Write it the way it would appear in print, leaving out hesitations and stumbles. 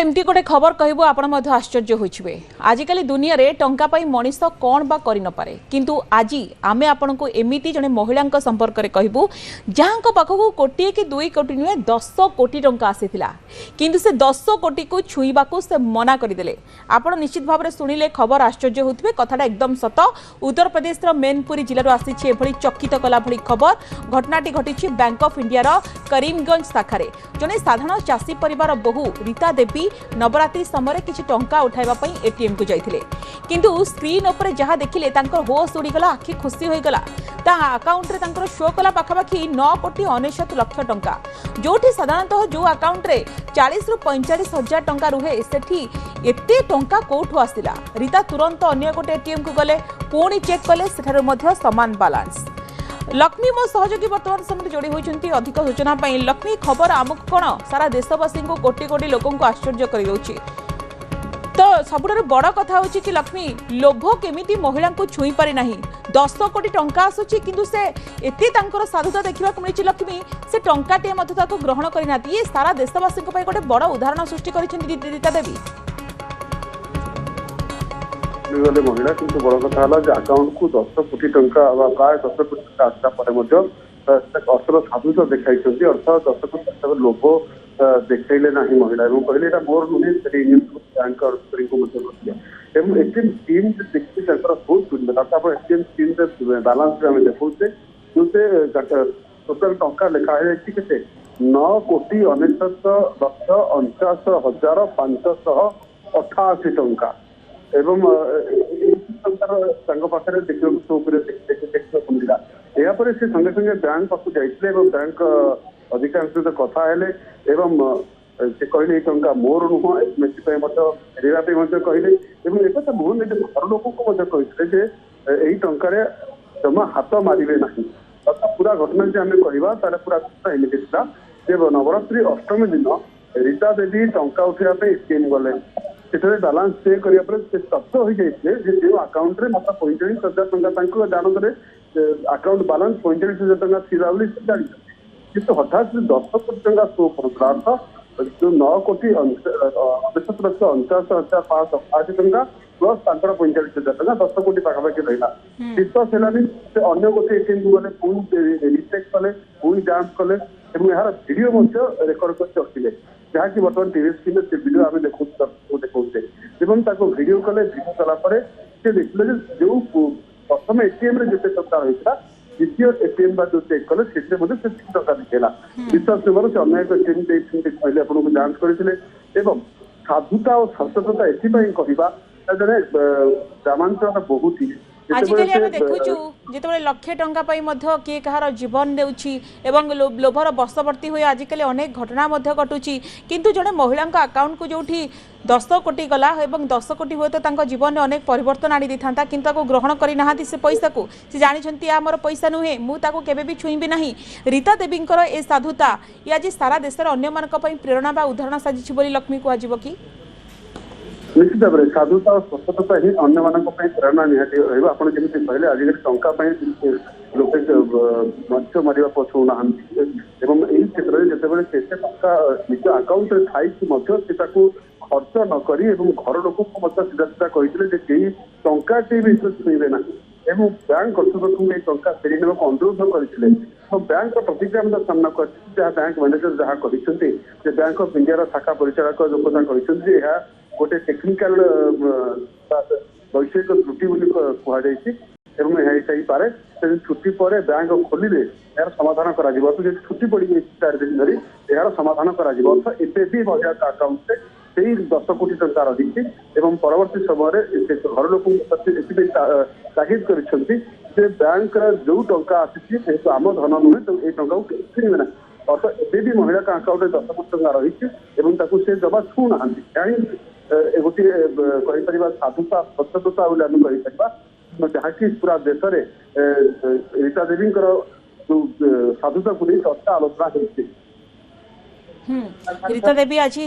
एमती गोटे खबर कहबो आपण मध्य आश्चर्य होइछबे। आजिकल दुनिया रे टंका पाई मनीष कौन बा करि न पारे, किंतु आजी आमे आपण को एमिति जने महिला संपर्क रे कहबो जहां पाखकू कोटी कि 2 कोटी नुहे 10 कोटी टंका आसीथिला, किंतु से 10 कोटी को छुईबा को से मना करदेले। आपण निश्चित भाव रे सुनिले खबर आश्चर्य होतबे। कथाटा एकदम सत। उत्तर प्रदेश रो मैनपुरी जिल्ला रो आसीछि एभली चकित कला भली खबर। घटनाटी घटिछि बैंक ऑफ इंडिया रो करीमगंज शाखा रे। जने साधारण चासी परिवार बहु रीता देवी नवरात्रि समय किसी टंका उठाइबा पई एटीएम को जाइथिले, किंतु स्क्रीन ऊपर जहाँ देखिले तांकर होश उड़ीगला, आखि खुशी होईगला। ता अकाउंट रे तांकर शो कला पाखापाखि 9 कोटी 99 लक्ष टंका, जोठी साधारणतः जो अकाउंट रे 40 रु 45 हजार टंका रुहे सेठी एते टंका कोठु आसिला। रीता तुरंत अन्य गोटे एटीएम को गले, पुणी चेक कले सेठार मध्य समान बैलेंस। लक्ष्मी मो सहयोगी बर्तमान समय जोड़ी होती अधिक सूचना पाई। लक्ष्मी खबर आमुक कौन सारा देशवासी को कोटी कोटी लोक आश्चर्य कर तो सबुठार बड़ कथा होची कि लक्ष्मी लोभ केमिति महिला को छुई पारि नाही। 10 कोटी टंका आसुची किंतु से एते तांकर साधुता देखा मिली। लक्ष्मी से टंकाटे ताको ग्रहण करना ये सारा देशवासी गोटे बड़ उदाहरण सृष्टि करिसेंती रीता देवी। गले महिला किंतु बड़ कथा है अकाउंट को 10 कोटी टंका प्राय 10 कोटी टंका आसला असल साधुता देखा अर्थात 10 कोटी टंका लोभ देखले ना महिला कहले मोर नुहे बैंक एटीएम स्कीम देखिए बहुत सुंदर एटीएम स्कीम बैलेंस देखते टोटाल टंका लिखा है 9 कोटी 99,49,588 टंका एवं पाखे देखा मिला। यापर से संगे संगे बैंक पाक जाइए बैंक अधिकांश सहित कथा से कहले टंका मोर नुह फेरवा कहले एक मोहन निज घर लोक कहते यही टंकार जमा हाथ मारे ना। अर्थात पूरा घटना जो आम कह तार पूरा घटना एमती था नवरात्रि अष्टमी दिन रीता देवी टंका उठाई एटीएम गले सेठारे बैलेंस चेक करने स्तब्ध हो जाते जो अकाउंट में मात्र 45,000 टंका जानते अकाउंट बैलेंस 45,000 टंका थी कि हठात 10 कोटी टंका शो करा जो 9 कोटी 99,49,588 टंका प्लस 45,000 टंका 10 कोटी पाखापाखि रहा। विश्वास है अन्य गोटे एटीएम को गले पुणी रिचेक कले पुणी जांच कले यार वीडियो रेकर्ड कर रखिले जहाँकि बर्तमान टीवी स्क्रीन से वीडियो आम देखते वीडियो कले वीडियो कलापर से देखिले जो प्रथम एटीएम जिते टंका रही द्वितीय एटीएम बा जो चेक कले से टंका दिखेला। विश्वास से अन्य एक एटीएम कहले आपको जांच करते साधुता और सचेतनता एथपाई कहवा जड़े ग्रामांचल बहुत ही आजिकल आम देखुचु जिते लक्षे टंका किए कहार जीवन देउछि एवं लोभर बशवर्ती हुए आजिकल अनेक घटना घटुची, किंतु जड़े महिला अकाउंट को जो 10 कोटी गला एवं 10 कोटी हुए तो जीवन में अनेक परिवर्तन आनी था, किंतु ग्रहण करना से पैसा को से जानी आमर पैसा नुहे मुझे भी छुईबी ना। रीता देवी ए साधुता ये आज सारा देश अन्य प्रेरणा बा उदाहरण साजिश बोली लक्ष्मी कहब कि निश्चित भाव में साधुता और सचेतनता ही अन्य मानक प्रेरणा निहाती रहा। आपड़ जमी कहले आजिकल टंका लोके मत्स्य मारे पछुना यही क्षेत्र में जिते से टंका निज अकाउंट में थी खर्च नक घर लोक सीधा सीधा कहते टंकाटे भी छुईबे ना बैंक कर्तृपक्ष टंका फेरी ने अनुरोध करते बैंक प्रतिक्रिया सामना कर बैंक मैनेजर जहाँ कहते बैंक ऑफ इंडिया शाखा परिचालक जो कथा कहते गोटे टेक्निकाल वैषयिक त्रुटि कहुपे छुट्टी पर बैंक खोलिले यार समाधान कर छुट्टी पड़ गई 4 दिन धरी यार समाधान कर महिला अकाउंट से 10 कोटी टंका रही परवर्ती समय घर लोक तागिद कर बैंक जो टंका आसी आम धन नुहे तो ये टंका छुईबे ना। अर्थात एवं भी महिला अकाउंट में 10 कोटी टंका रही से जमा छू ना कहीं गोटे कहीपर साधुता सचेतनता कहीपर जहाँकि पूरा देश में रीता देवी जो साधुता को नहीं चर्चा आलोचना रीता देवी आज